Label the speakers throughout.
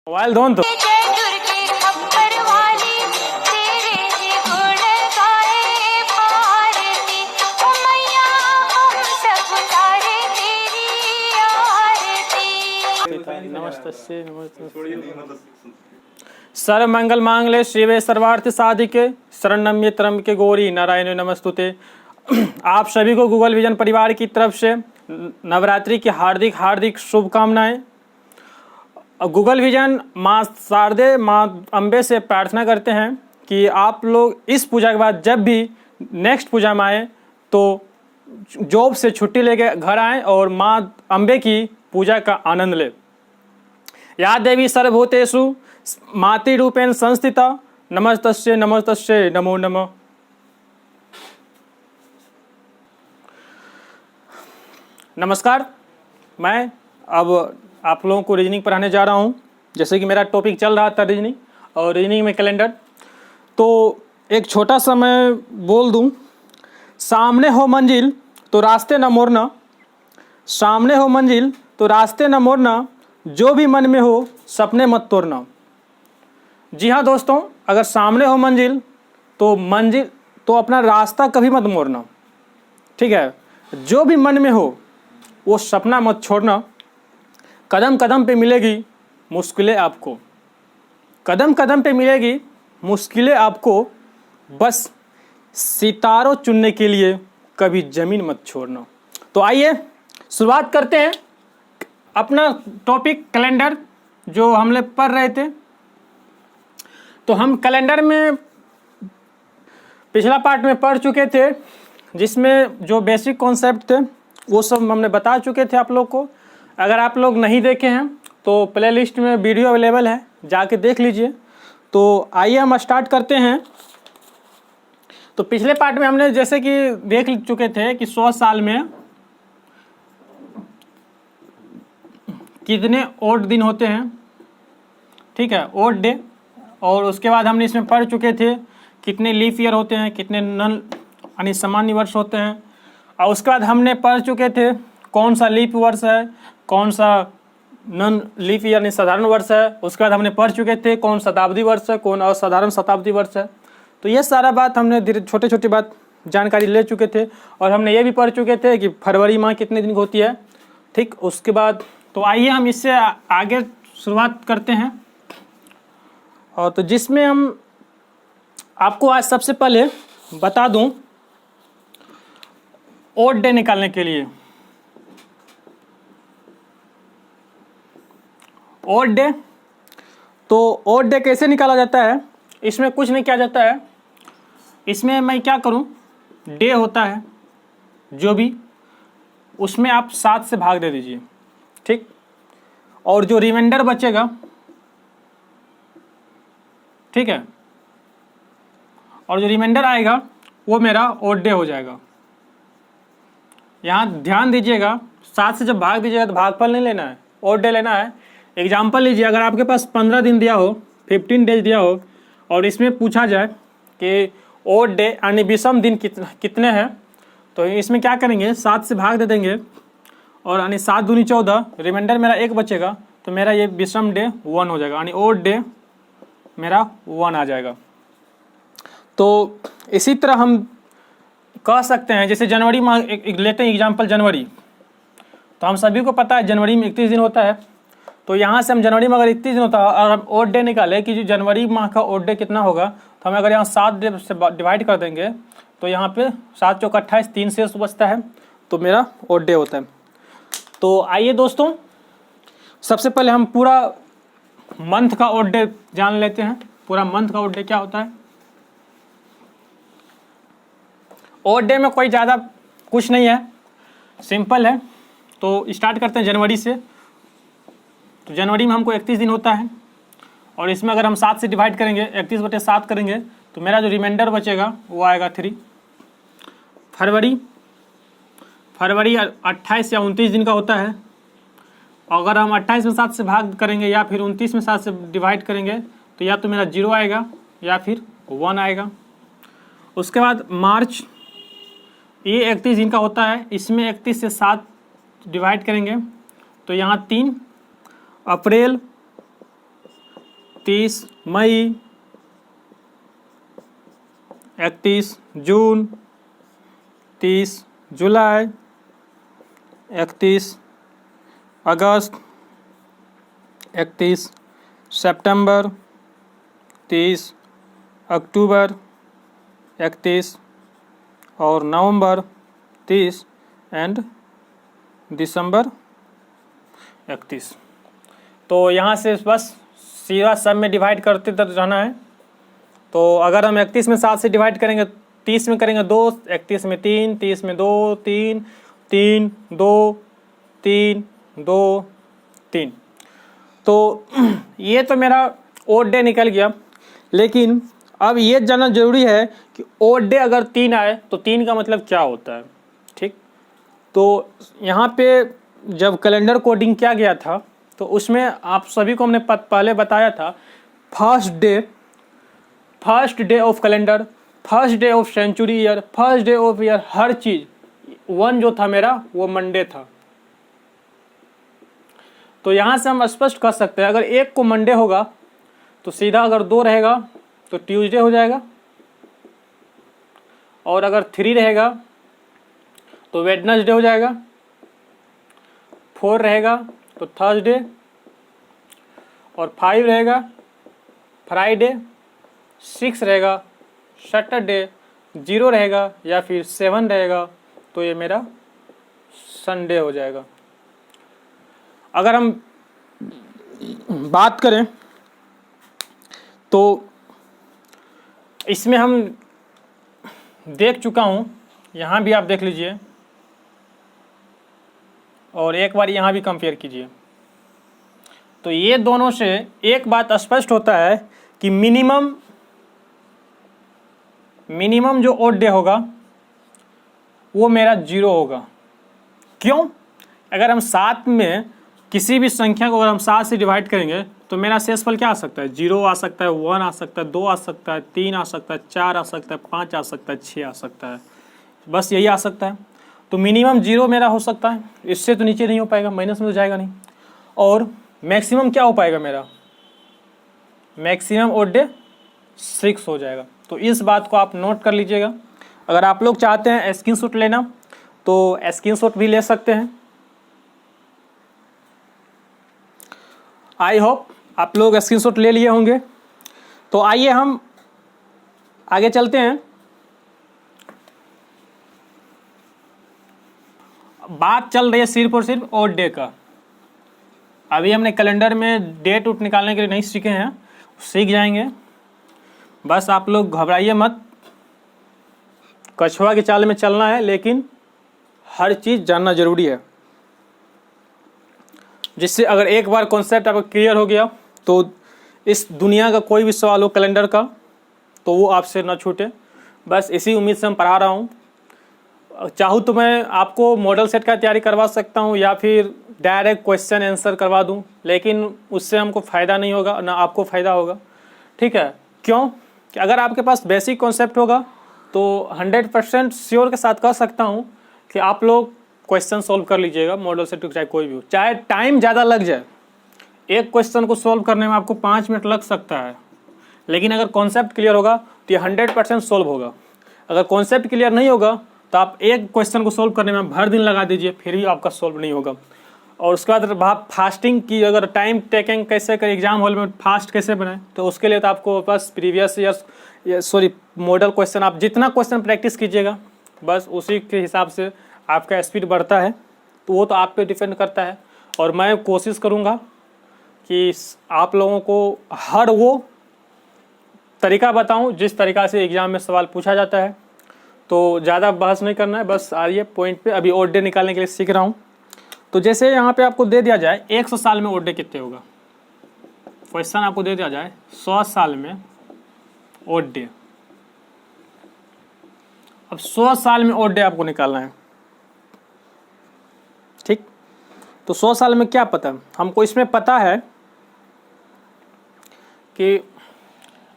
Speaker 1: Mobile दो तो नमस्ते सर्व मंगल मांगल्ये शिवे सर्वार्थ साधिके शरणं त्र्यंबके गौरी नारायणी नमस्तुते। आप सभी को गूगल विजन परिवार की तरफ से नवरात्रि की हार्दिक हार्दिक शुभकामनाएं। गूगल विजन माँ शारदे माँ अम्बे से प्रार्थना करते हैं कि आप लोग इस पूजा के बाद जब भी नेक्स्ट पूजा में आए तो जॉब से छुट्टी लेके घर आएँ और माँ अम्बे की पूजा का आनंद ले। या देवी सर्वभूतेषु मातृरूपेण संस्थिता नमस्तस्यै नमस्तस्यै नमो नमः। नमस्कार, मैं अब आप लोगों को रीजनिंग पढ़ाने जा रहा हूँ। जैसे कि मेरा टॉपिक चल रहा था रीजनिंग, और रीजनिंग में कैलेंडर, तो एक छोटा सा मैं बोल दूँ। सामने हो मंजिल तो रास्ते न मोड़ना, सामने हो मंजिल तो रास्ते न मोड़ना, जो भी मन में हो सपने मत तोड़ना। जी हाँ दोस्तों, अगर सामने हो मंजिल तो अपना रास्ता कभी मत मोड़ना, ठीक है। जो भी मन में हो वो सपना मत छोड़ना। कदम कदम पे मिलेगी मुश्किलें आपको, कदम कदम पे मिलेगी मुश्किलें आपको, बस सितारों चुनने के लिए कभी ज़मीन मत छोड़ना। तो आइए शुरुआत करते हैं अपना टॉपिक कैलेंडर जो हम लोग पढ़ रहे थे। तो हम कैलेंडर में पिछला पार्ट में पढ़ चुके थे, जिसमें जो बेसिक कॉन्सेप्ट थे वो सब हमने बता चुके थे आप लोग को। अगर आप लोग नहीं देखे हैं तो प्लेलिस्ट में वीडियो अवेलेबल है, जाके देख लीजिए। तो आइए हम स्टार्ट करते हैं। तो पिछले पार्ट में हमने जैसे कि देख चुके थे कि 100 साल में कितने ओड दिन होते हैं, ठीक है, ओड डे। और उसके बाद हमने इसमें पढ़ चुके थे कितने लीफ ईयर होते हैं, कितने नन यानी सामान्य वर्ष होते हैं। और उसके बाद हमने पढ़ चुके थे कौन सा लीप वर्ष है, कौन सा नन लीफ ईयर यानी साधारण वर्ष है। उसके बाद हमने पढ़ चुके थे कौन शताब्दी वर्ष है, कौन असाधारण शताब्दी वर्ष है। तो ये सारा बात हमने धीरे छोटे छोटे बात जानकारी ले चुके थे। और हमने ये भी पढ़ चुके थे कि फरवरी माह कितने दिन की होती है, ठीक। उसके बाद तो आइए हम इससे आगे शुरुआत करते हैं। और तो जिसमें हम आपको आज सबसे पहले बता दूं ओड डे निकालने के लिए। ओड डे, तो ओड डे कैसे निकाला जाता है, इसमें कुछ नहीं किया जाता है। इसमें मैं क्या करूं, डे होता है जो भी, उसमें आप 7 से भाग दे दीजिए, ठीक। और जो रिमाइंडर बचेगा, ठीक है, और जो रिमाइंडर आएगा वो मेरा ओड डे हो जाएगा। यहाँ ध्यान दीजिएगा, 7 से जब भाग दीजिएगा तो भागफल नहीं लेना है, ओड डे लेना है। एग्जाम्पल लीजिए, अगर आपके पास 15 दिन दिया हो, 15 डेज दिया हो, और इसमें पूछा जाए कि ओड डे यानी विषम दिन कितने हैं, तो इसमें क्या करेंगे, 7 से भाग दे देंगे, और यानी 7 दूनी 14, रिमाइंडर मेरा 1 बचेगा, तो मेरा ये विषम डे 1 हो जाएगा, यानी ओड डे मेरा 1 आ जाएगा। तो इसी तरह हम कह सकते हैं, जैसे जनवरी माह लेते हैं एग्जाम्पल जनवरी, तो हम सभी को पता है जनवरी में 31 दिन होता है। तो यहाँ से हम जनवरी में अगर 31 दिन होता है और हम ओड डे निकाले कि जो जनवरी माह का ओड डे कितना होगा, तो हम अगर यहाँ 7 डे से डिवाइड कर देंगे तो यहाँ पे 7 चौक 28, 3 से बचता है, तो मेरा ओड डे होता है। तो आइए दोस्तों, सबसे पहले हम पूरा मंथ का ओड डे जान लेते हैं। पूरा मंथ का ओड डे क्या होता है। ओड डे में कोई ज़्यादा कुछ नहीं है, सिंपल है। तो स्टार्ट करते हैं जनवरी से। तो जनवरी में हमको 31 दिन होता है, और इसमें अगर हम 7 से डिवाइड करेंगे, 31/7 करेंगे, तो मेरा जो रिमाइंडर बचेगा वो आएगा 3। फरवरी 28 या 29 दिन का होता है। अगर हम 28 में 7 से भाग करेंगे या फिर 29 में 7 से डिवाइड करेंगे, तो या तो मेरा 0 आएगा या फिर 1 आएगा। उसके बाद मार्च, ये 31 दिन का होता है। इसमें 31 से 7 डिवाइड करेंगे तो यहाँ 3। अप्रैल 30 मई, 31 जून, 30 जुलाई, 31 अगस्त, 31 सितंबर, 30 अक्टूबर, 31 और नवंबर, 30 एंड दिसंबर 31। तो यहाँ से बस सीधा सब में डिवाइड करते रहना है। तो अगर हम 31 में 7 से डिवाइड करेंगे, 30 में करेंगे 2, 31 में 3, 30 में 2, 3, 3, 2, 3, 2, 3। तो ये तो मेरा ओड डे निकल गया। लेकिन अब ये जानना जरूरी है कि ओड डे अगर 3 आए तो 3 का मतलब क्या होता है। ठीक, तो यहाँ पे जब कैलेंडर कोडिंग किया गया था तो उसमें आप सभी को हमने पहले बताया था, first day of calendar, first day of century year, first day of year, हर चीज 1 जो था मेरा वो मंडे था। तो यहाँ से हम स्पष्ट कर सकते हैं, अगर 1 को मंडे होगा तो सीधा, अगर 2 रहेगा तो ट्यूसडे हो जाएगा, और अगर 3 रहेगा तो वेडनेसडे हो जाएगा, 4 रहेगा तो थर्सडे, और 5 रहेगा फ्राइडे, 6 रहेगा सैटरडे, 0 रहेगा या फिर 7 रहेगा तो ये मेरा संडे हो जाएगा। अगर हम बात करें तो इसमें हम देख चुका हूँ, यहाँ भी आप देख लीजिए और एक बार यहाँ भी कंपेयर कीजिए। तो ये दोनों से एक बात स्पष्ट होता है कि मिनिमम जो ओड डे होगा वो मेरा 0 होगा। क्यों? अगर हम 7 में किसी भी संख्या को अगर हम 7 से डिवाइड करेंगे तो मेरा शेषफल क्या आ सकता है? 0 आ सकता है, 1 आ सकता है, 2 आ सकता है, 3 आ सकता है, 4 आ सकता है, 5 आ सकता है, 6 आ सकता है, बस यही आ सकता है। तो मिनिमम 0 मेरा हो सकता है, इससे तो नीचे नहीं हो पाएगा, माइनस में तो जाएगा नहीं। और मैक्सिमम क्या हो पाएगा मेरा? मैक्सिमम ओड डे 6 हो जाएगा। तो इस बात को आप नोट कर लीजिएगा। अगर आप लोग चाहते हैं स्क्रीनशॉट लेना तो स्क्रीनशॉट भी ले सकते हैं। आई होप आप लोग स्क्रीनशॉट ले लिए होंगे। तो आइए हम आगे चलते हैं। बात चल रही है सिर्फ और सिर्फ ओड डे का। अभी हमने कैलेंडर में डेट उट निकालने के लिए नहीं सीखे हैं, सीख जाएंगे। बस आप लोग घबराइए मत, कछुआ की चाल में चलना है, लेकिन हर चीज़ जानना जरूरी है, जिससे अगर एक बार कॉन्सेप्ट आपका क्लियर हो गया तो इस दुनिया का कोई भी सवाल हो कैलेंडर का तो वो आपसे ना छूटे। बस इसी उम्मीद से हम पढ़ा रहा हूँ। चाहूँ तो मैं आपको मॉडल सेट का तैयारी करवा सकता हूँ या फिर डायरेक्ट क्वेश्चन आंसर करवा दूँ, लेकिन उससे हमको फ़ायदा नहीं होगा, ना आपको फ़ायदा होगा। ठीक है? क्यों? कि अगर आपके पास बेसिक कॉन्सेप्ट होगा तो 100% श्योर के साथ कह सकता हूँ कि आप लोग क्वेश्चन सॉल्व कर लीजिएगा, मॉडल सेट चाहे कोई भी हो। चाहे टाइम ज़्यादा लग जाए, एक क्वेश्चन को सॉल्व करने में आपको 5 मिनट लग सकता है, लेकिन अगर कॉन्सेप्ट क्लियर होगा तो ये 100% सॉल्व होगा। अगर कॉन्सेप्ट क्लियर नहीं होगा तो आप एक क्वेश्चन को सॉल्व करने में भर दिन लगा दीजिए, फिर भी आपका सॉल्व नहीं होगा। और उसके बाद आप फास्टिंग की, अगर टाइम टेकिंग कैसे करें, एग्जाम हॉल में फास्ट कैसे बनाएं, तो उसके लिए तो आपको बस प्रीवियस ईयर मॉडल क्वेश्चन, आप जितना क्वेश्चन प्रैक्टिस कीजिएगा बस उसी के हिसाब से आपका स्पीड बढ़ता है। तो वो तो आप पे डिपेंड करता है। और मैं कोशिश करूँगा कि आप लोगों को हर वो तरीका बताऊं जिस तरीका से एग्ज़ाम में सवाल पूछा जाता है। तो ज़्यादा बहस नहीं करना है, बस आइए पॉइंट पे। अभी ओड डे निकालने के लिए सीख रहा हूँ। तो जैसे यहाँ पे आपको दे दिया जाए 100 साल में ओड डे कितने होगा, क्वेश्चन आपको दे दिया जाए 100 साल में ओड डे। अब 100 साल में ओड डे आपको निकालना है। ठीक? तो 100 साल में क्या पता, हमको इसमें पता है कि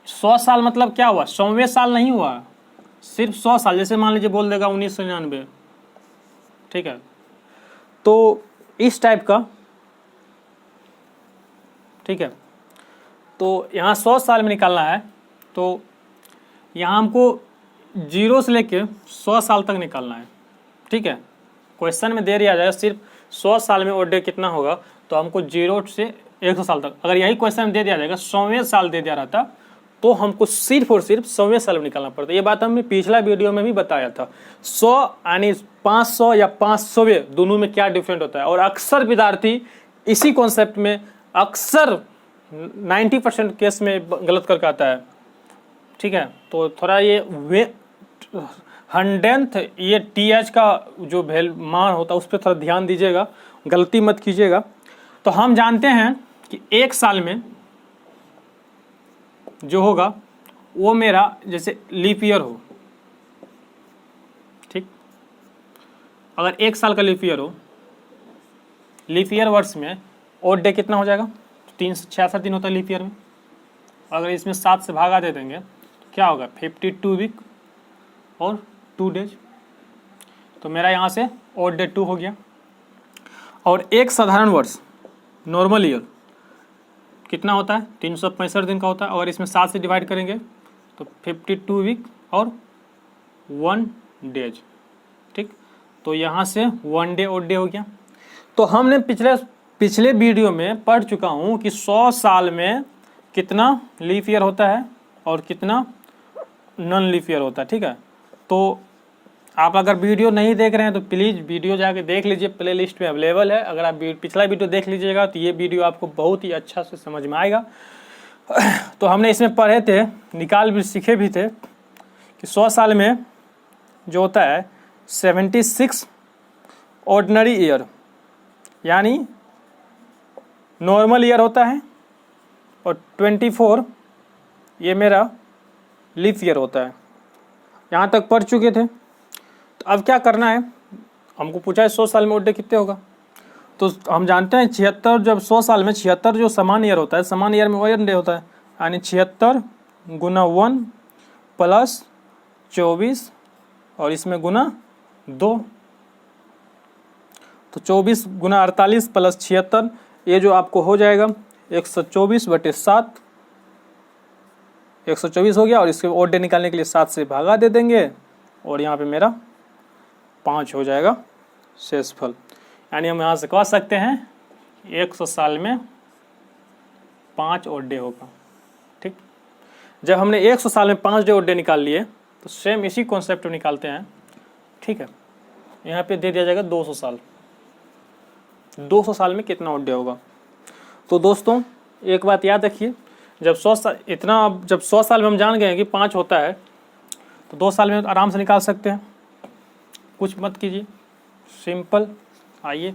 Speaker 1: 100 साल मतलब क्या हुआ, 100वें साल नहीं हुआ, सिर्फ 100 साल। जैसे मान लीजिए बोल देगा 1999, ठीक है? तो इस टाइप का, ठीक है? तो यहाँ 100 साल में निकालना है, तो यहाँ हमको 0 से लेके 100 साल तक निकालना है। ठीक है, क्वेश्चन में दे दिया जाएगा सिर्फ 100 साल में ओड डे कितना होगा, तो हमको 0 से 100 साल तक, अगर यही क्वेश्चन दे दिया जाएगा 100वें साल दे दिया रहता, तो हमको सिर्फ और सिर्फ 100वें साल में निकालना पड़ता। ये बात हमने पिछला वीडियो में भी बताया था। 100 यानी 500 या 500वें दोनों में क्या डिफरेंट होता है, और अक्सर विद्यार्थी इसी कॉन्सेप्ट में अक्सर 90% केस में गलत करके आता है। ठीक है, तो थोड़ा ये 100th ये TH का जो मान होता है उस पर थोड़ा ध्यान दीजिएगा, गलती मत कीजिएगा। तो हम जानते हैं कि एक साल में जो होगा वो मेरा जैसे लीप ईयर हो, ठीक, अगर एक साल का लीप ईयर हो, लीप ईयर वर्ष में ओड डे कितना हो जाएगा, 366 दिन होता है लीप ईयर में। अगर इसमें 7 से भागा दे देंगे तो क्या होगा, 52 वीक और 2 डेज। तो मेरा यहाँ से ओड डे 2 हो गया। और एक साधारण वर्ष नॉर्मल ईयर कितना होता है, 365 दिन का होता है। अगर इसमें 7 से डिवाइड करेंगे तो 52 वीक और 1 डेज। ठीक, तो यहाँ से 1 डे ओड डे हो गया। तो हमने पिछले वीडियो में पढ़ चुका हूँ कि 100 साल में कितना लीप ईयर होता है और कितना नॉन लीप ईयर होता है। ठीक है, तो आप अगर वीडियो नहीं देख रहे हैं तो प्लीज़ वीडियो जाके देख लीजिए, प्लेलिस्ट में अवेलेबल है। अगर आप पिछला वीडियो देख लीजिएगा तो ये वीडियो आपको बहुत ही अच्छा से समझ में आएगा। तो हमने इसमें पढ़े थे, निकाल भी सीखे भी थे कि 100 साल में जो होता है 76 ऑर्डिनरी ईयर यानी नॉर्मल ईयर होता है, और 24 ये मेरा लीप ईयर होता है। यहाँ तक पढ़ चुके थे। तो अब क्या करना है, हमको पूछा है 100 साल में ओड डे कितने होगा। तो हम जानते हैं 76, जब 100 साल में 76 जो समान ईयर होता है, समान ईयर में ओड डे होता है, यानी 76 गुना 1 प्लस 24 और इसमें गुना 2, तो 24 गुना 48 प्लस 76, ये जो आपको हो जाएगा 124/7, 124 हो गया। और इसके ओड डे निकालने के लिए 7 से भागा दे देंगे और यहाँ पे मेरा 5 हो जाएगा शेषफल। यानी हम यहाँ से कह सकते हैं 100 साल में 5 ओड डे होगा। ठीक, जब हमने 100 साल में 5 डे ओड डे निकाल लिए तो सेम इसी कॉन्सेप्ट में निकालते हैं। ठीक है, यहाँ पे दे दिया जाएगा 200 साल, 200 साल में कितना ओड डे होगा। तो दोस्तों एक बात याद रखिए, जब 100 साल में हम जान गए हैं कि 5 होता है, तो 2 साल में आराम से निकाल सकते हैं। कुछ मत कीजिए, सिंपल। आइए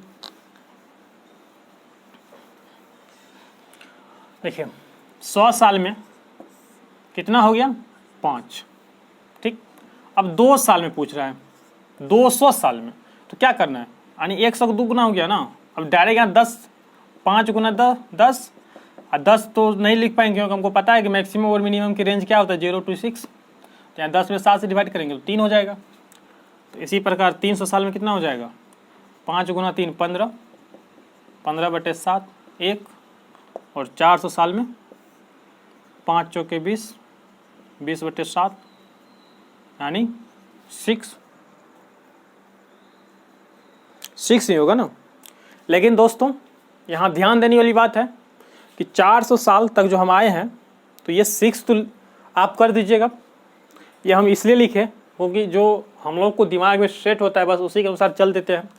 Speaker 1: देखिए, 100 साल में कितना हो गया, 5। ठीक, अब 2 साल में पूछ रहा है, 200 साल में, तो क्या करना है, यानी 100 का 2 गुना हो गया ना। अब डायरेक्ट यहाँ 10, 5 गुना 10, और 10 तो नहीं लिख पाएंगे क्योंकि हमको पता है कि मैक्सिमम और मिनिमम की रेंज क्या होता है, 0 to 6। तो यहाँ 10 में 7 से डिवाइड करेंगे तो 3 हो जाएगा। तो इसी प्रकार 300 साल में कितना हो जाएगा, 5 गुना 3 15, 15/7 1, और 400 साल में 5 चौके 20, 20/7 यानी 6 ही होगा ना। लेकिन दोस्तों यहाँ ध्यान देने वाली बात है कि 400 साल तक जो हम आए हैं, तो ये 6 तो आप कर दीजिएगा। ये हम इसलिए लिखे क्योंकि जो हम लोग को दिमाग में सेट होता है बस उसी के अनुसार चल देते हैं,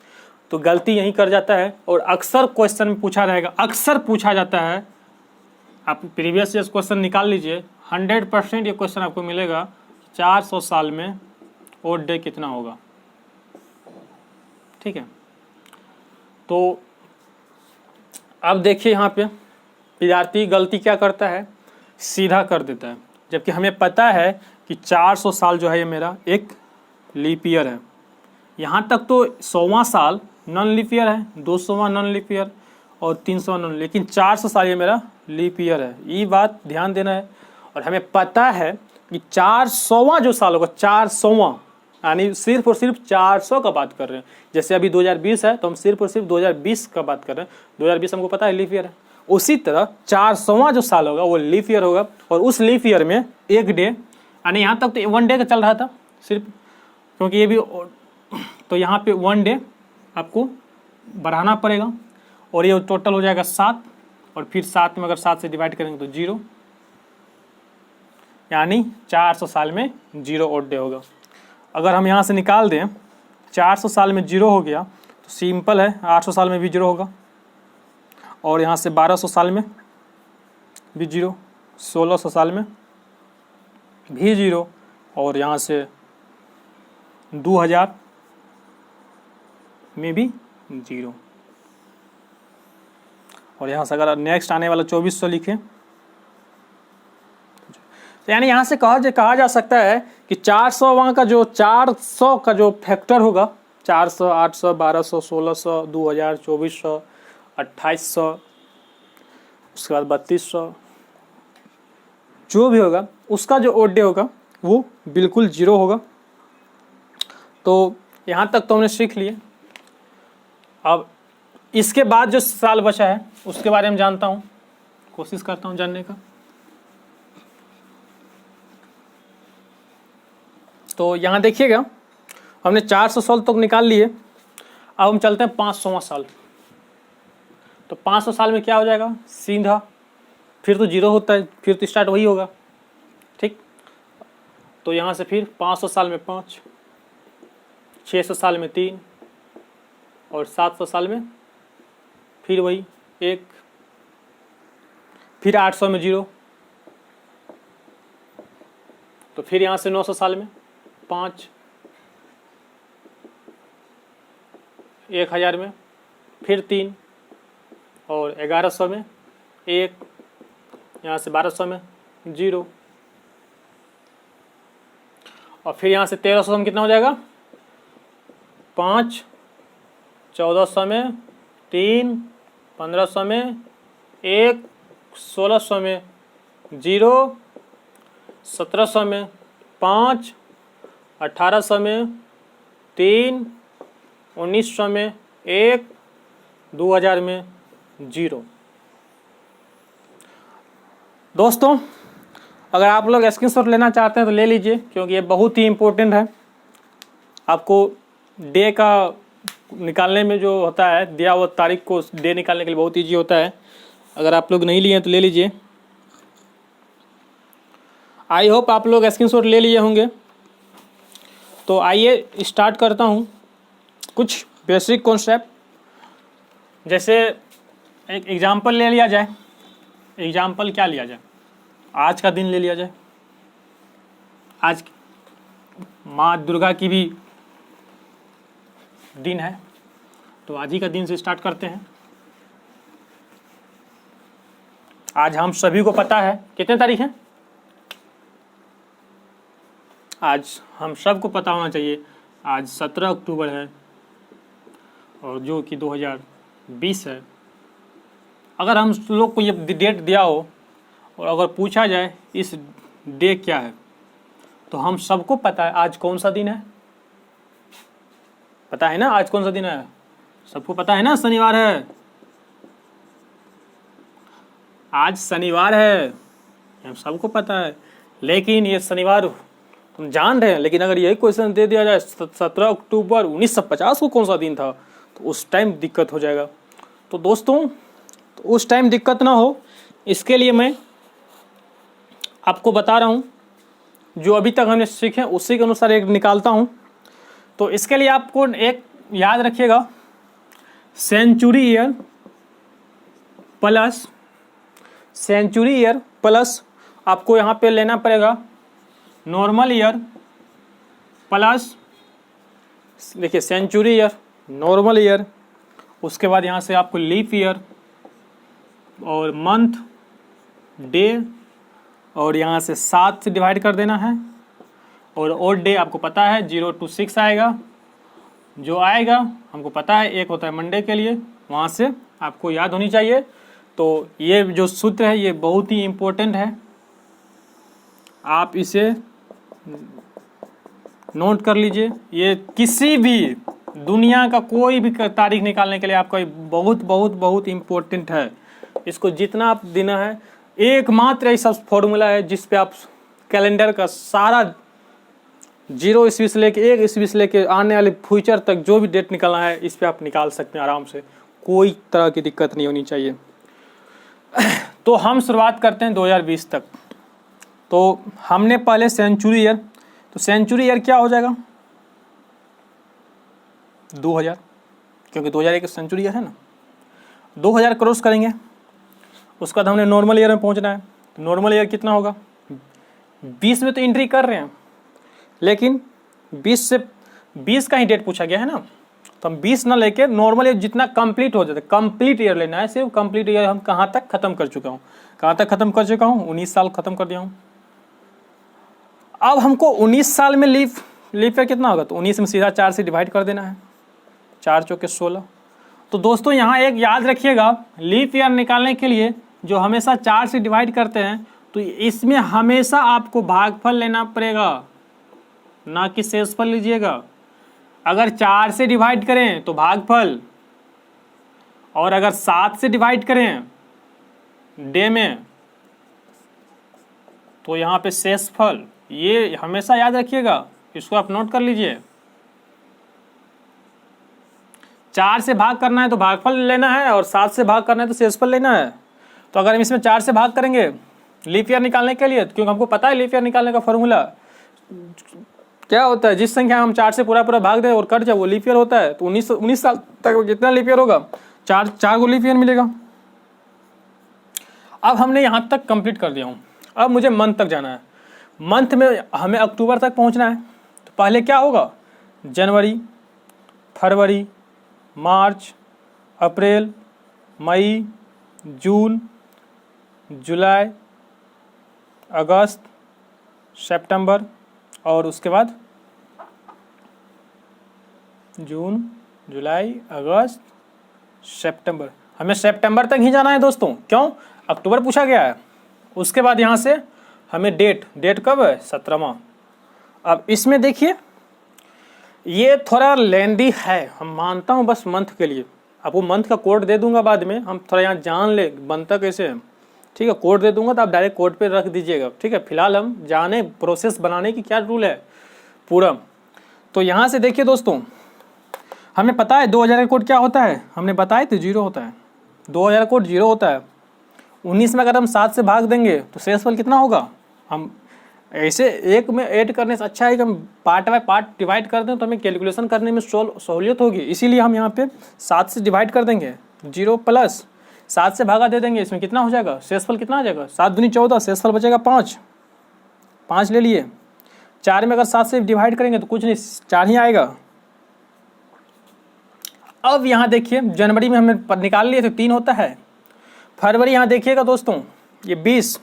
Speaker 1: तो गलती यहीं कर जाता है। और अक्सर क्वेश्चन में पूछा रहेगा, अक्सर पूछा जाता है, आप प्रीवियस ईयर क्वेश्चन निकाल लीजिए, 100% ये क्वेश्चन आपको मिलेगा, 400 साल में ओड डे कितना होगा। ठीक है, तो अब देखिए यहाँ पे विद्यार्थी गलती क्या करता है, सीधा कर देता है, जबकि हमें पता है कि 400 साल जो है ये मेरा एक लीप ईयर है। यहाँ तक तो 100वां साल नॉन लीप ईयर है, 200वां नॉन लीप ईयर और 300वां नॉन, लेकिन 400 साल ये मेरा लीप ईयर है। ये बात ध्यान देना है। और हमें पता है कि 400वां जो साल होगा, 400वां यानी सिर्फ और सिर्फ 400 का बात कर रहे हैं। जैसे अभी 2020 है तो हम सिर्फ और सिर्फ 2020 का बात कर रहे हैं। 2020 हमको पता है लीप ईयर है। उसी तरह 400वां जो साल होगा वो लीफ ईयर होगा, और उस लीफ ईयर में एक डे, यानी यहाँ तक तो 1 डे का चल रहा था सिर्फ, क्योंकि ये भी, तो यहाँ पे 1 डे आपको बढ़ाना पड़ेगा, और ये टोटल हो जाएगा 7, और फिर 7 में अगर 7 से डिवाइड करेंगे तो 0, यानी 400 साल में 0 ऑड डे होगा। अगर हम यहाँ से निकाल दें 400 साल में 0 हो गया तो सिंपल है, 800 साल में भी 0 होगा, और यहाँ से 1200 साल में भी 0, 1600 साल में भी 0, और यहाँ से 2000 में भी 0, और यहाँ से अगर नेक्स्ट आने वाला 2400 लिखें तो यानी यहाँ से कहा जा सकता है कि 400वां का जो 400 का जो फैक्टर होगा, 400, 800, 1200, 1600, 2000, 2400, 2800, उसके बाद 3200, जो भी होगा उसका जो ऑड डे होगा वो बिल्कुल 0 होगा। तो यहाँ तक तो हमने सीख लिए। अब इसके बाद जो साल बचा है उसके बारे में जानता हूँ, कोशिश करता हूँ जानने का। तो यहाँ देखिएगा हमने 400 साल तक निकाल लिए। अब हम चलते हैं 500वां साल। तो 500 साल में क्या हो जाएगा, सीधा फिर तो 0 होता है, फिर तो स्टार्ट वही होगा, ठीक। तो यहाँ से फिर 500 साल में 5, 600 साल में 3, और 700 साल में फिर वही 1, फिर 800 में 0, तो फिर यहाँ से 900 साल में 5, 1000 में फिर 3, और 1100 में 1, यहाँ से 1200 में 0, और फिर यहाँ से 1300 में कितना हो जाएगा, 5, 1400 में 3, 1500 में 1, 1600 में 0, 1700 में 5, 1800 में 3, 1900 में 1, 2000 में 0। दोस्तों अगर आप लोग स्क्रीनशॉट लेना चाहते हैं तो ले लीजिए, क्योंकि ये बहुत ही इम्पोर्टेंट है। आपको डे का निकालने में जो होता है, दिया हुआ तारीख को डे निकालने के लिए बहुत ईजी होता है। अगर आप लोग नहीं लिए हैं तो ले लीजिए। आई होप आप लोग स्क्रीनशॉट ले लिए होंगे। तो आइए स्टार्ट करता हूँ। कुछ बेसिक कॉन्सेप्ट, जैसे एक एग्जांपल ले लिया जाए। एग्जांपल क्या लिया जाए, आज का दिन ले लिया जाए। आज माँ दुर्गा की भी दिन है, तो आज ही का दिन से स्टार्ट करते हैं। आज हम सभी को पता है कितने तारीख है, आज हम सबको पता होना चाहिए आज 17 अक्टूबर है, और जो कि 2020 है। अगर हम लोग को ये डेट दिया हो और अगर पूछा जाए इस डे क्या है, तो हम सबको पता है आज कौन सा दिन है। पता है ना आज कौन सा दिन है, सबको पता है ना, शनिवार है। आज शनिवार है, हम सबको पता है। लेकिन ये शनिवार हम जान रहे हैं, लेकिन अगर यही क्वेश्चन दे दिया जाए 17 अक्टूबर 1950 को कौन सा दिन था, तो उस टाइम दिक्कत हो जाएगा। तो दोस्तों तो उस टाइम दिक्कत ना हो, इसके लिए मैं आपको बता रहा हूँ, जो अभी तक हमने सीखे उसी के अनुसार एक निकालता हूँ। तो इसके लिए आपको एक याद रखिएगा, सेंचुरी ईयर प्लस आपको यहाँ पे लेना पड़ेगा नॉर्मल ईयर प्लस, देखिए सेंचुरी ईयर, नॉर्मल ईयर, उसके बाद यहाँ से आपको लीप ईयर और मंथ, डे, और यहाँ से 7 से डिवाइड कर देना है। और ऑड डे आपको पता है 0 to 6 आएगा, जो आएगा हमको पता है, एक होता है मंडे के लिए, वहाँ से आपको याद होनी चाहिए। तो ये जो सूत्र है ये बहुत ही इम्पोर्टेंट है, आप इसे नोट कर लीजिए। ये किसी भी दुनिया का कोई भी तारीख निकालने के लिए आपका बहुत बहुत बहुत इम्पोर्टेंट है। इसको जितना आप देना है, एकमात्र ऐसा फॉर्मूला है जिस पे आप कैलेंडर का सारा 0 ईस्वी से लेके 1 ईस्वी से लेके आने वाले फ्यूचर तक जो भी डेट निकालना है इस पे आप निकाल सकते हैं आराम से, कोई तरह की दिक्कत नहीं होनी चाहिए। तो हम शुरुआत करते हैं 2020 तक। तो हमने पहले सेंचुरी ईयर, तो सेंचुरी ईयर क्या हो जाएगा 2000, क्योंकि 2000 एक सेंचुरी ईयर है ना। 2000 क्रॉस करेंगे, उसके बाद हमने नॉर्मल ईयर में पहुंचना है। तो नॉर्मल ईयर कितना होगा, 20 में तो एंट्री कर रहे हैं, लेकिन 20 से 20 का ही डेट पूछा गया है ना, तो हम 20 ना लेके नॉर्मल ईयर जितना कंप्लीट हो जाता है, कंप्लीट ईयर लेना है। सिर्फ कंप्लीट ईयर हम कहाँ तक खत्म कर चुका हूँ, कहाँ तक खत्म कर चुका हूँ, 19 साल खत्म कर दिया हूँ। अब हमको 19 साल में लीप ईयर कितना होगा, तो 19 में सीधा 4 से डिवाइड कर देना है, 4 चौके 16। तो दोस्तों यहाँ एक याद रखिएगा, लीप ईयर निकालने के लिए जो हमेशा 4 से डिवाइड करते हैं, तो इसमें हमेशा आपको भागफल लेना पड़ेगा, ना कि शेषफल लीजिएगा। अगर 4 से डिवाइड करें तो भागफल, और अगर 7 से डिवाइड करें डे में तो यहाँ पे शेषफल। ये हमेशा याद रखिएगा, इसको आप नोट कर लीजिए। 4 से भाग करना है तो भागफल लेना है, और 7 से भाग करना है तो शेषफल लेना है। तो अगर हम इसमें 4 से भाग करेंगे लीप ईयर निकालने के लिए, क्योंकि हमको पता है लीप ईयर निकालने का फॉर्मूला क्या होता है, जिस संख्या हम 4 से पूरा भाग दे और कट जाए वो लीप ईयर होता है। तो 19 साल तक जितना लीप ईयर होगा 4 को लीप ईयर मिलेगा। अब हमने यहाँ तक कंप्लीट कर दिया हूँ, अब मुझे मंथ तक जाना है। मंथ में हमें अक्टूबर तक पहुँचना है। तो पहले क्या होगा, जनवरी, फरवरी, मार्च, अप्रैल, मई, जून, जुलाई, अगस्त, सितंबर, और उसके बाद जून, जुलाई, अगस्त, सितंबर। हमें सितंबर तक ही जाना है दोस्तों, क्यों, अक्टूबर पूछा गया है। उसके बाद यहाँ से हमें डेट कब है, 17वां। अब इसमें देखिए ये थोड़ा लेंदी है, हम मानता हूँ, बस मंथ के लिए। अब वो मंथ का कोड दे दूंगा बाद में, हम थोड़ा यहाँ जान ले बनता कैसे है, ठीक है। कोड दे दूंगा तो आप डायरेक्ट कोड पे रख दीजिएगा, ठीक है। फिलहाल हम जाने प्रोसेस बनाने की क्या रूल है पूरा। तो यहाँ से देखिए दोस्तों, हमें पता है 2000 का कोड क्या होता है, हमने बताया तो 0 होता है। 2000 कोड 0 होता है। 19 में अगर हम 7 से भाग देंगे तो शेषफल कितना होगा। हम ऐसे एक में ऐड करने से अच्छा है कि हम पार्ट बाय पार्ट डिवाइड कर दें, तो हमें कैलकुलेशन करने में सहूलियत होगी। इसीलिए हम यहाँ पे 7 से डिवाइड कर देंगे, 0 प्लस 7 से भागा दे देंगे। इसमें कितना हो जाएगा, शेषफल कितना आ जाएगा, 7 दूनी 14, शेषफल बचेगा 5 ले लिए। 4 में अगर 7 से डिवाइड करेंगे तो कुछ नहीं, 4 ही आएगा। अब यहाँ देखिए जनवरी में हमने निकाल लिए थे 3 होता है। फरवरी यहाँ देखिएगा दोस्तों, ये 20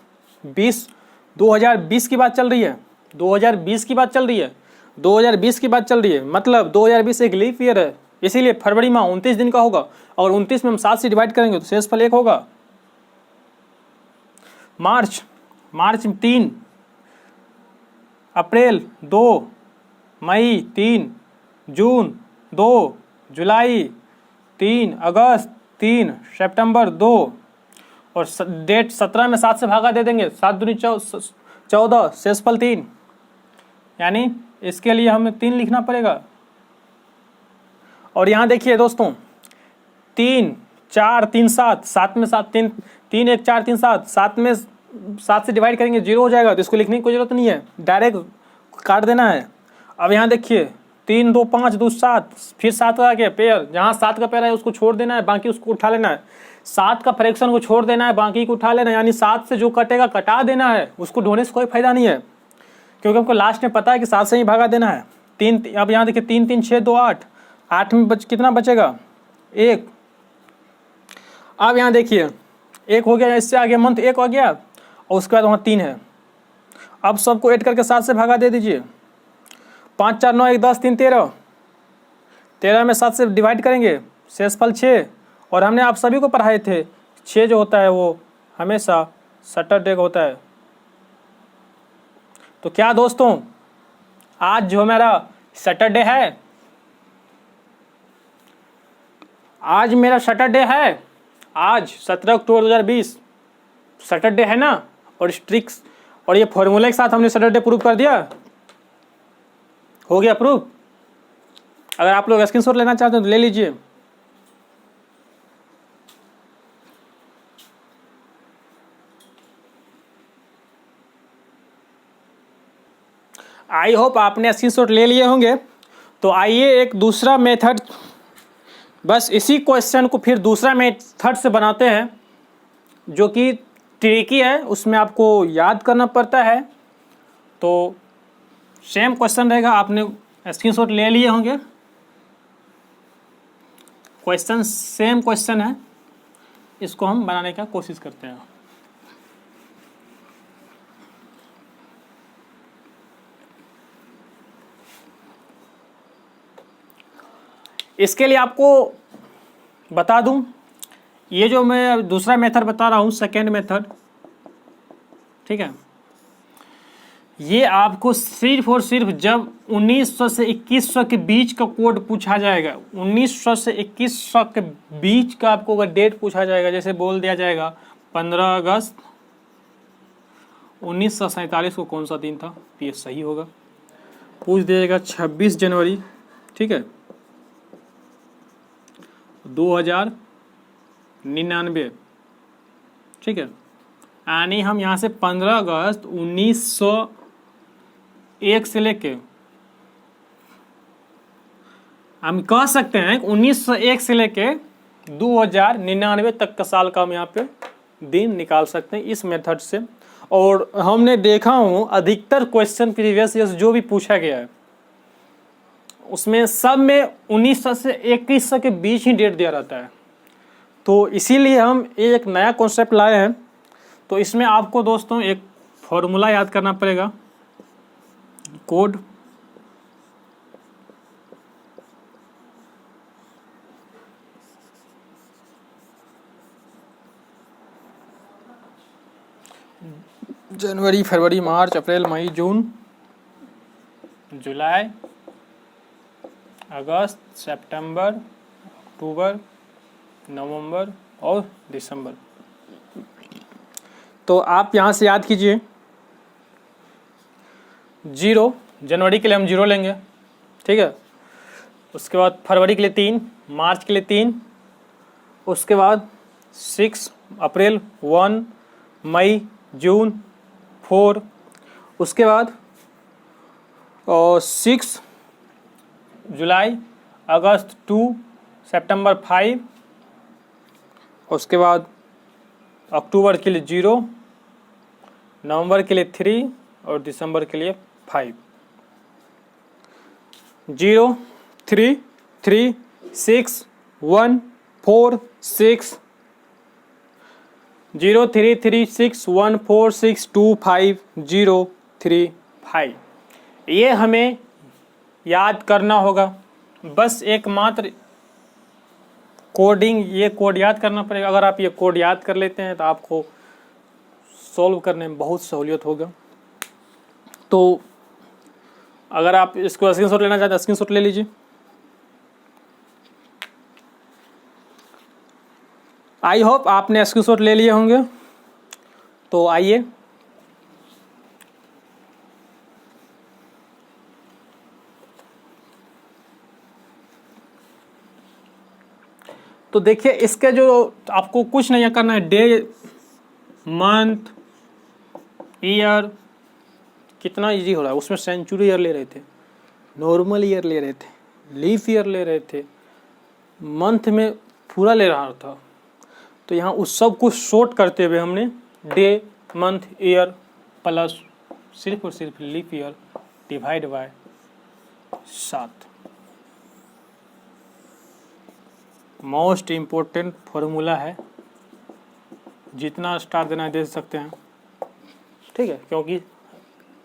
Speaker 1: 2020 की बात चल रही है, 2020 की बात चल रही है, 2020 की बात चल रही है, मतलब 2020 एक लीप ईयर है, इसीलिए फरवरी माह 29 दिन का होगा। और 29 में हम 7 से डिवाइड करेंगे तो शेषफल 1 होगा। मार्च में 3, अप्रैल 2, मई 3, जून 2, जुलाई 3, अगस्त 3, सितंबर 2, और डेट 17 में 7 से भागा दे देंगे, 7 दूनी 14, शेषफल 3। यानी इसके लिए हमें 3 लिखना पड़ेगा। और यहाँ देखिए दोस्तों 3, 4, 3, 7, 7 में 7, 3, 1, 4, 3, 7, 7 में 7 से डिवाइड करेंगे 0 हो जाएगा, तो इसको लिखने की कोई जरूरत नहीं है, डायरेक्ट काट देना है। अब यहाँ देखिए 3, 2, 5, 2, 7, फिर 7 का क्या पेयर, जहाँ 7 का पेयर है उसको छोड़ देना है, बाकी उसको उठा लेना है। 7 का फ्रैक्शन को छोड़ देना है, बाकी को उठा लेना है। यानी 7 से जो कटेगा कटा देना है, उसको ढोने से कोई फायदा नहीं है, क्योंकि हमको लास्ट में पता है कि 7 से ही भागा देना है। 3, अब यहाँ देखिए 3, 3, 6, 2, 8 में कितना बचेगा, 1। अब यहाँ देखिए 1 हो गया, इससे आगे मंथ 1 हो गया, और उसके बाद वहाँ 3 है। अब सबको ऐड करके 7 से भागा दे दीजिए। 5, 4, 9, 1, 10, 3, 13, 13 में 7 से डिवाइड करेंगे, शेषफल 6। और हमने आप सभी को पढ़ाए थे 6 जो होता है वो हमेशा सैटरडे का होता है। तो क्या दोस्तों आज जो मेरा सैटरडे है, आज मेरा सैटरडे है, आज 17 अक्टूबर 2020 सैटरडे है ना, और स्ट्रिक्स और ये फॉर्मूला के साथ हमने सैटरडे प्रूव कर दिया, हो गया प्रूव। अगर आप लोग स्क्रीनशॉट लेना चाहते हैं तो ले लीजिए। आई होप आपने स्क्रीनशॉट ले लिए होंगे। तो आइए एक दूसरा मेथड, बस इसी क्वेश्चन को फिर दूसरा मेथड से बनाते हैं, जो कि ट्रिकी है, उसमें आपको याद करना पड़ता है। तो सेम क्वेश्चन रहेगा, आपने स्क्रीनशॉट ले लिए होंगे, क्वेश्चन सेम क्वेश्चन है, इसको हम बनाने का कोशिश करते हैं। इसके लिए आपको बता दूं, ये जो मैं दूसरा मेथड बता रहा हूँ, सेकेंड मेथड, ठीक है, ये आपको सिर्फ और सिर्फ जब 1900 से 2100 के बीच का कोड पूछा जाएगा, 1900 से 2100 के बीच का आपको अगर डेट पूछा जाएगा, जैसे बोल दिया जाएगा 15 अगस्त 1947 को कौन सा दिन था, तो ये सही होगा। पूछ दिया जाएगा 26 जनवरी, ठीक है, 2099, ठीक है, यानी हम यहाँ से 15 अगस्त 1901 से लेके हम कह सकते हैं 1901 से लेके 2099 तक का साल का हम यहाँ पे दिन निकाल सकते हैं इस मेथड से। और हमने देखा हूँ अधिकतर क्वेश्चन प्रीवियस ईयर जो भी पूछा गया है उसमें सब में 1900 से 2100 के बीच ही डेट दिया रहता है। तो इसीलिए हम एक नया कॉन्सेप्ट लाए हैं। तो इसमें आपको दोस्तों एक फॉर्मूला याद करना पड़ेगा, कोड जनवरी, फरवरी, मार्च, अप्रैल, मई, जून, जुलाई, अगस्त, सितंबर, अक्टूबर, नवंबर और दिसंबर। तो आप यहाँ से याद कीजिए, 0 जनवरी के लिए हम 0 लेंगे, ठीक है, उसके बाद फरवरी के लिए 3, मार्च के लिए 3, उसके बाद 6 अप्रैल, 1 मई, जून 4, उसके बाद 6 जुलाई, अगस्त 2, सितंबर 5, उसके बाद अक्टूबर के लिए 0, नवंबर के लिए 3 और दिसंबर के लिए 5। 0 3 3 6 1 4 6 0 3 3 6 1 4 6 2 5 0 3 5। ये हमें याद करना होगा, बस एकमात्र कोडिंग, ये कोड याद करना पड़ेगा। अगर आप ये कोड याद कर लेते हैं तो आपको सॉल्व करने में बहुत सहूलियत होगा। तो अगर आप इसको स्क्रीनशॉट लेना चाहते हैं स्क्रीनशॉट ले लीजिए। आई होप आपने स्क्रीनशॉट ले लिए होंगे। तो आइए तो देखिए, इसके जो आपको कुछ नहीं करना है, डे, मंथ, ईयर, कितना इजी हो रहा है। उसमें सेंचुरी ईयर ले रहे थे, नॉर्मल ईयर ले रहे थे, लीफ ईयर ले रहे थे, मंथ में पूरा ले रहा था। तो यहाँ उस सब कुछ शॉर्ट करते हुए हमने डे, मंथ, ईयर प्लस सिर्फ और सिर्फ leaf year divide by 7। Most important formula है, जितना स्टार देना है दे सकते हैं, ठीक है, क्योंकि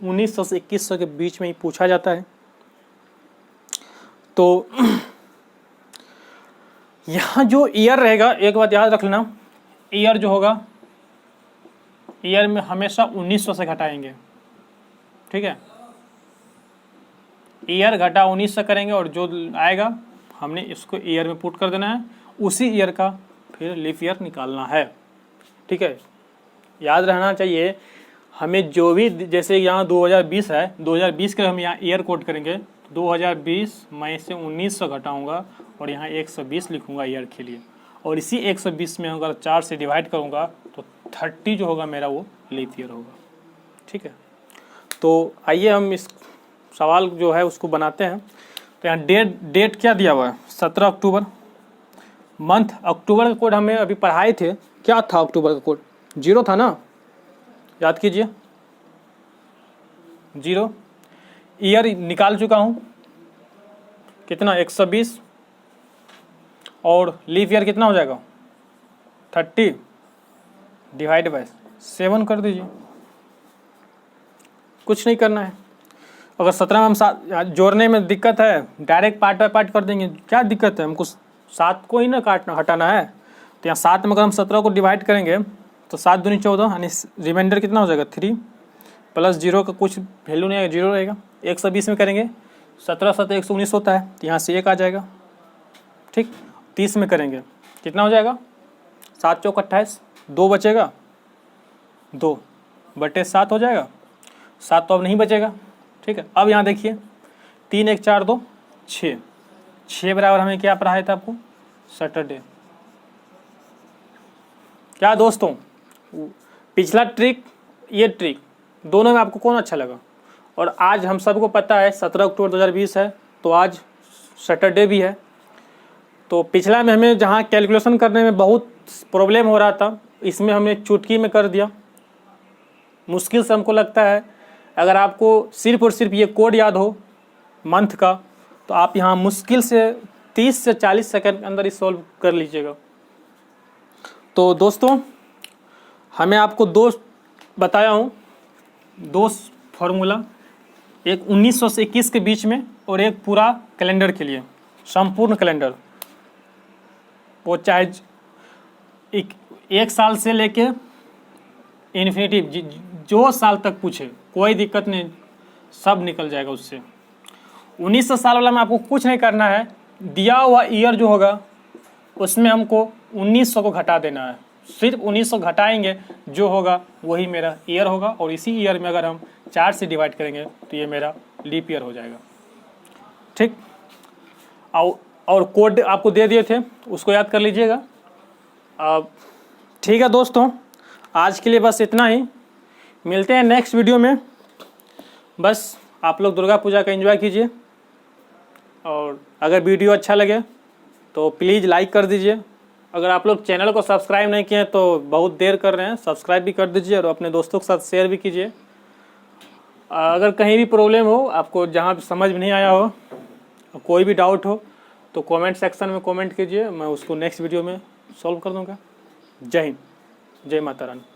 Speaker 1: 1900 से 2100 के बीच में ही पूछा जाता है। तो यहाँ जो ईयर रहेगा, एक बात याद रख लेना, ईयर जो होगा, ईयर में हमेशा 1900 से घटाएंगे, ठीक है, ईयर घटा 1900 करेंगे और जो आएगा हमने इसको ईयर में पुट कर देना है, उसी ईयर का फिर लीप ईयर निकालना है। ठीक है, याद रहना चाहिए हमें जो भी, जैसे यहाँ 2020 है, 2020 के हम यहाँ ईयर कोड करेंगे, 2020 मैं इसे 1900 घटाऊंगा और यहाँ 120 लिखूंगा ईयर के लिए, और इसी 120 में अगर 4 से डिवाइड करूंगा तो 30 जो होगा मेरा वो लीप ईयर होगा। ठीक है, तो आइए हम इस सवाल जो है उसको बनाते हैं। तो यहाँ डेट क्या दिया हुआ है, 17 अक्टूबर। मंथ, अक्टूबर का कोड हमें अभी पढ़ाए थे, क्या था अक्टूबर का कोड? 0 था ना, याद कीजिए 0। ईयर निकाल चुका हूँ, कितना, 120, और लीप ईयर कितना हो जाएगा, 30 डिवाइड बाय 7 कर दीजिए। कुछ नहीं करना है। अगर 17 में हम 7 जोड़ने में दिक्कत है, डायरेक्ट पार्ट बाय पार्ट कर देंगे, क्या दिक्कत है, हमको 7 को ही ना काटना, हटाना है। तो यहाँ 7 में अगर हम 17 को डिवाइड करेंगे तो 7 दूनी 14, यानी रिमाइंडर कितना हो जाएगा, 3 प्लस 0 का कुछ वैल्यू नहीं आएगा, 0 रहेगा। 120 में करेंगे, 17 7 119 होता है, तो यहाँ से 1 आ जाएगा। ठीक, 30 में करेंगे कितना हो जाएगा, 7 चौक 28, 2 बचेगा, 2 बटे 7 हो जाएगा, 7 तो अब नहीं बचेगा। ठीक है, अब यहाँ देखिए 3 1 4 2 6, 6 बराबर हमें क्या पढ़ाया था आपको, सैटरडे। क्या दोस्तों, पिछला ट्रिक, ये ट्रिक, दोनों में आपको कौन अच्छा लगा? और आज हम सबको पता है 17 अक्टूबर 2020 है, तो आज सैटरडे भी है। तो पिछला में हमें जहाँ कैलकुलेशन करने में बहुत प्रॉब्लम हो रहा था, इसमें हमने चुटकी में कर दिया। मुश्किल से हमको लगता है, अगर आपको सिर्फ और सिर्फ ये कोड याद हो मंथ का, तो आप यहाँ मुश्किल से 30 से 40 सेकंड के अंदर ही सॉल्व कर लीजिएगा। तो दोस्तों, हमें आपको 2 बताया हूँ, 2 फार्मूला, एक 1900 से 21 के बीच में और एक पूरा कैलेंडर के लिए, संपूर्ण कैलेंडर, वो चाहे एक साल से लेके इन्फिनिटी, जो साल तक पूछे कोई दिक्कत नहीं, सब निकल जाएगा उससे। 1900 साल वाला में आपको कुछ नहीं करना है, दिया हुआ ईयर जो होगा उसमें हमको 1900 को घटा देना है, सिर्फ 1900 घटाएंगे, जो होगा वही मेरा ईयर होगा, और इसी ईयर में अगर हम 4 से डिवाइड करेंगे तो ये मेरा लीप ईयर हो जाएगा। ठीक, और कोड आपको दे दिए थे, उसको याद कर लीजिएगा। अब ठीक है दोस्तों, आज के लिए बस इतना ही, मिलते हैं नेक्स्ट वीडियो में। बस आप लोग दुर्गा पूजा का एंजॉय कीजिए, और अगर वीडियो अच्छा लगे तो प्लीज़ लाइक कर दीजिए। अगर आप लोग चैनल को सब्सक्राइब नहीं किए तो बहुत देर कर रहे हैं, सब्सक्राइब भी कर दीजिए और अपने दोस्तों के साथ शेयर भी कीजिए। अगर कहीं भी प्रॉब्लम हो, आपको जहाँ समझ में नहीं आया हो, कोई भी डाउट हो, तो कमेंट सेक्शन में कमेंट कीजिए, मैं उसको नेक्स्ट वीडियो में सॉल्व कर दूँगा। जय हिंद, जय माता रानी।